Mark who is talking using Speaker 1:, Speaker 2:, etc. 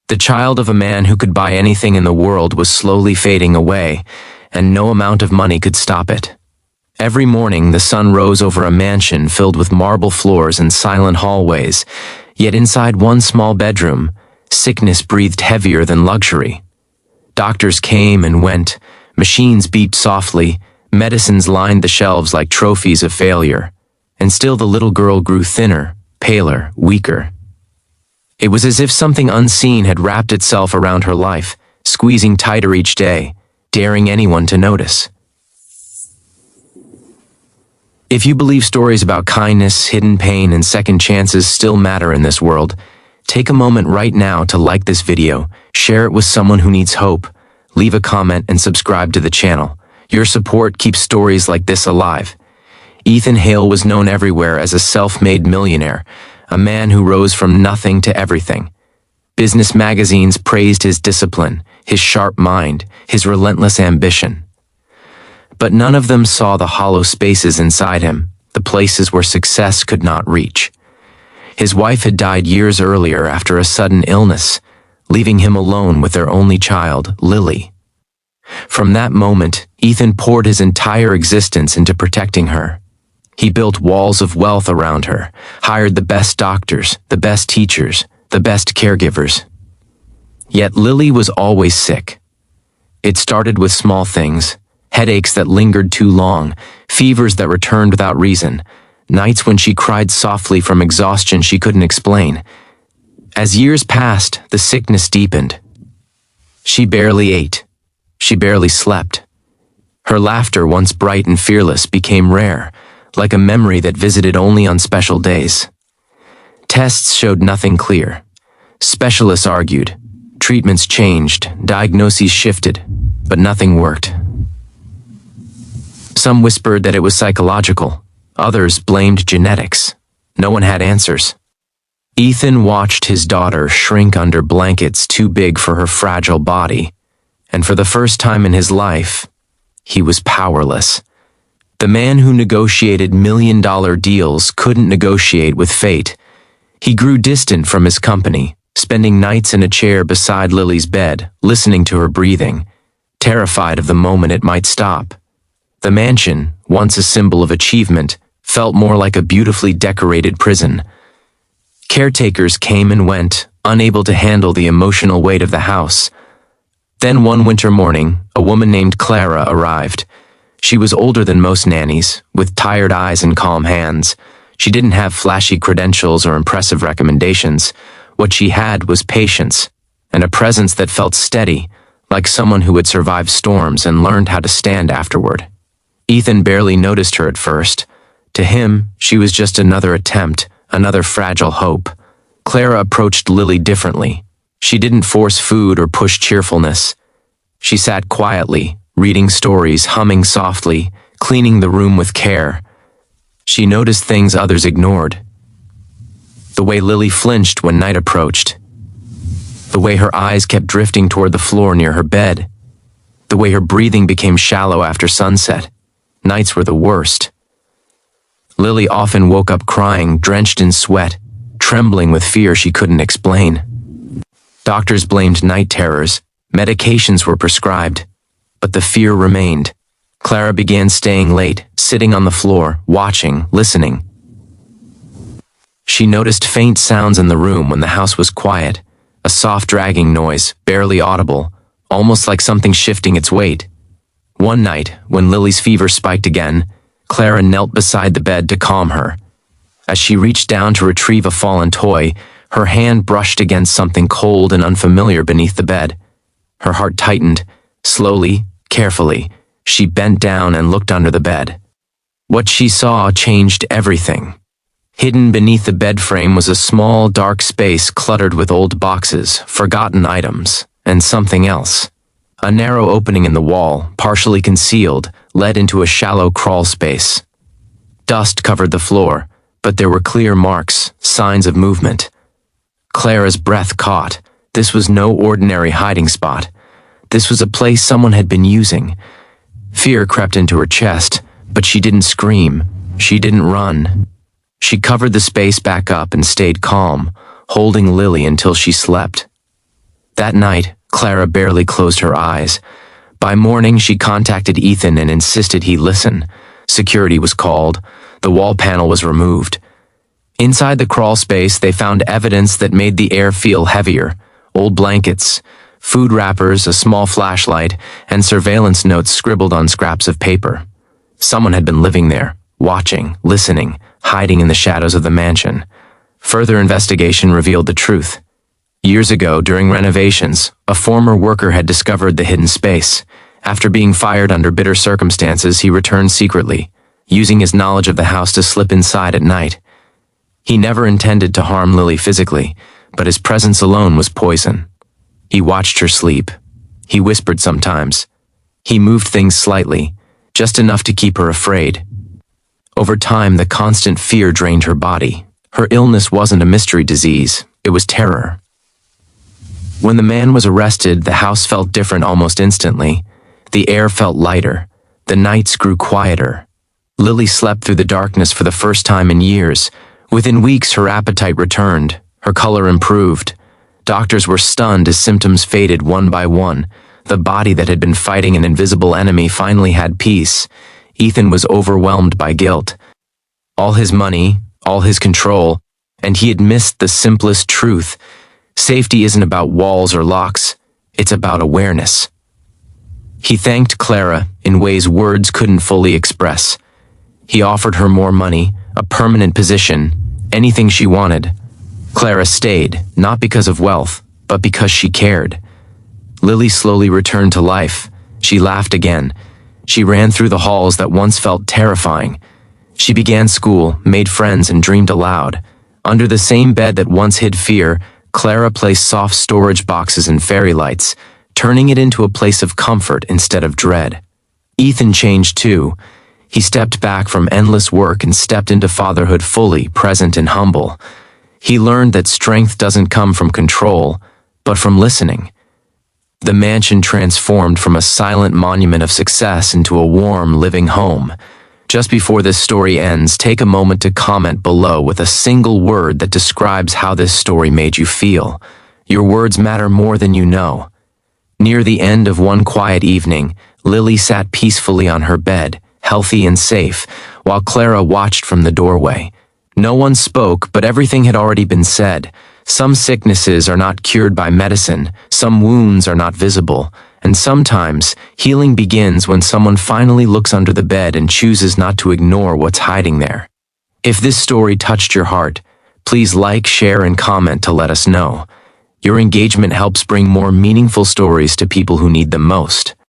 Speaker 1: The child of a man who could buy anything in the world was slowly fading away, and no amount of money could stop it. Every morning the sun rose over a mansion filled with marble floors and silent hallways, yet inside one small bedroom, sickness breathed heavier than luxury. Doctors came and went, machines beeped softly, medicines lined the shelves like trophies of failure, and still the little girl grew thinner, paler, weaker. It was as if something unseen had wrapped itself around her life, squeezing tighter each day, daring anyone to notice. If you believe stories about kindness, hidden pain, and second chances still matter in this world, take a moment right now to like this video, share it with someone who needs hope, leave a comment, and subscribe to the channel. Your support keeps stories like this alive. Ethan Hale was known everywhere as a self-made millionaire, a man who rose from nothing to everything. Business magazines praised his discipline, his sharp mind, his relentless ambition. But none of them saw the hollow spaces inside him, the places where success could not reach. His wife had died years earlier after a sudden illness, leaving him alone with their only child, Lily. From that moment, Ethan poured his entire existence into protecting her. He built walls of wealth around her, hired the best doctors, the best teachers, the best caregivers. Yet Lily was always sick. It started with small things, headaches that lingered too long, fevers that returned without reason, nights when she cried softly from exhaustion she couldn't explain. As years passed, the sickness deepened. She barely ate. She barely slept. Her laughter, once bright and fearless, became rare, like a memory that visited only on special days. Tests showed nothing clear. Specialists argued. Treatments changed. Diagnoses shifted. But nothing worked. Some whispered that it was psychological. Others blamed genetics. No one had answers. Ethan watched his daughter shrink under blankets too big for her fragile body, and for the first time in his life, he was powerless. The man who negotiated million-dollar deals couldn't negotiate with fate. He grew distant from his company, spending nights in a chair beside Lily's bed, listening to her breathing, terrified of the moment it might stop. The mansion, once a symbol of achievement, felt more like a beautifully decorated prison. Caretakers came and went, unable to handle the emotional weight of the house. Then one winter morning, a woman named Clara arrived. She was older than most nannies, with tired eyes and calm hands. She didn't have flashy credentials or impressive recommendations. What she had was patience, and a presence that felt steady, like someone who had survived storms and learned how to stand afterward. Ethan barely noticed her at first. To him, she was just another attempt, another fragile hope. Clara approached Lily differently. She didn't force food or push cheerfulness. She sat quietly, reading stories, humming softly, cleaning the room with care. She noticed things others ignored. The way Lily flinched when night approached. The way her eyes kept drifting toward the floor near her bed. The way her breathing became shallow after sunset. Nights were the worst. Lily often woke up crying, drenched in sweat, trembling with fear she couldn't explain. Doctors blamed night terrors. Medications were prescribed. But the fear remained. Clara began staying late, sitting on the floor, watching, listening. She noticed faint sounds in the room when the house was quiet, a soft dragging noise, barely audible, almost like something shifting its weight. One night, when Lily's fever spiked again, Clara knelt beside the bed to calm her. As she reached down to retrieve a fallen toy, her hand brushed against something cold and unfamiliar beneath the bed. Her heart tightened. Slowly, carefully, she bent down and looked under the bed. What she saw changed everything. Hidden beneath the bed frame was a small, dark space cluttered with old boxes, forgotten items, and something else. A narrow opening in the wall, partially concealed, led into a shallow crawl space. Dust covered the floor, but there were clear marks, signs of movement. Clara's breath caught. This was no ordinary hiding spot. This was a place someone had been using. Fear crept into her chest, but she didn't scream. She didn't run. She covered the space back up and stayed calm, holding Lily until she slept. That night, Clara barely closed her eyes. By morning, she contacted Ethan and insisted he listen. Security was called. The wall panel was removed. Inside the crawl space, they found evidence that made the air feel heavier. Old blankets, food wrappers, a small flashlight, and surveillance notes scribbled on scraps of paper. Someone had been living there, watching, listening, hiding in the shadows of the mansion. Further investigation revealed the truth. Years ago, during renovations, a former worker had discovered the hidden space. After being fired under bitter circumstances, he returned secretly, using his knowledge of the house to slip inside at night. He never intended to harm Lily physically, but his presence alone was poison. He watched her sleep. He whispered sometimes. He moved things slightly, just enough to keep her afraid. Over time, the constant fear drained her body. Her illness wasn't a mystery disease, it was terror. When the man was arrested, the house felt different almost instantly. The air felt lighter. The nights grew quieter. Lily slept through the darkness for the first time in years. Within weeks, her appetite returned. Her color improved. Doctors were stunned as symptoms faded one by one. The body that had been fighting an invisible enemy finally had peace. Ethan was overwhelmed by guilt. All his money, all his control, and he had missed the simplest truth. Safety isn't about walls or locks, it's about awareness. He thanked Clara in ways words couldn't fully express. He offered her more money, a permanent position, anything she wanted. Clara stayed, not because of wealth, but because she cared. Lily slowly returned to life. She laughed again. She ran through the halls that once felt terrifying. She began school, made friends, and dreamed aloud. Under the same bed that once hid fear, Clara placed soft storage boxes and fairy lights, turning it into a place of comfort instead of dread. Ethan changed too. He stepped back from endless work and stepped into fatherhood fully present and humble. He learned that strength doesn't come from control, but from listening. The mansion transformed from a silent monument of success into a warm, living home. Just before this story ends, take a moment to comment below with a single word that describes how this story made you feel. Your words matter more than you know. Near the end of one quiet evening, Lily sat peacefully on her bed, healthy and safe, while Clara watched from the doorway. No one spoke, but everything had already been said. Some sicknesses are not cured by medicine, some wounds are not visible, and sometimes healing begins when someone finally looks under the bed and chooses not to ignore what's hiding there. If this story touched your heart, please like, share, and comment to let us know. Your engagement helps bring more meaningful stories to people who need them most.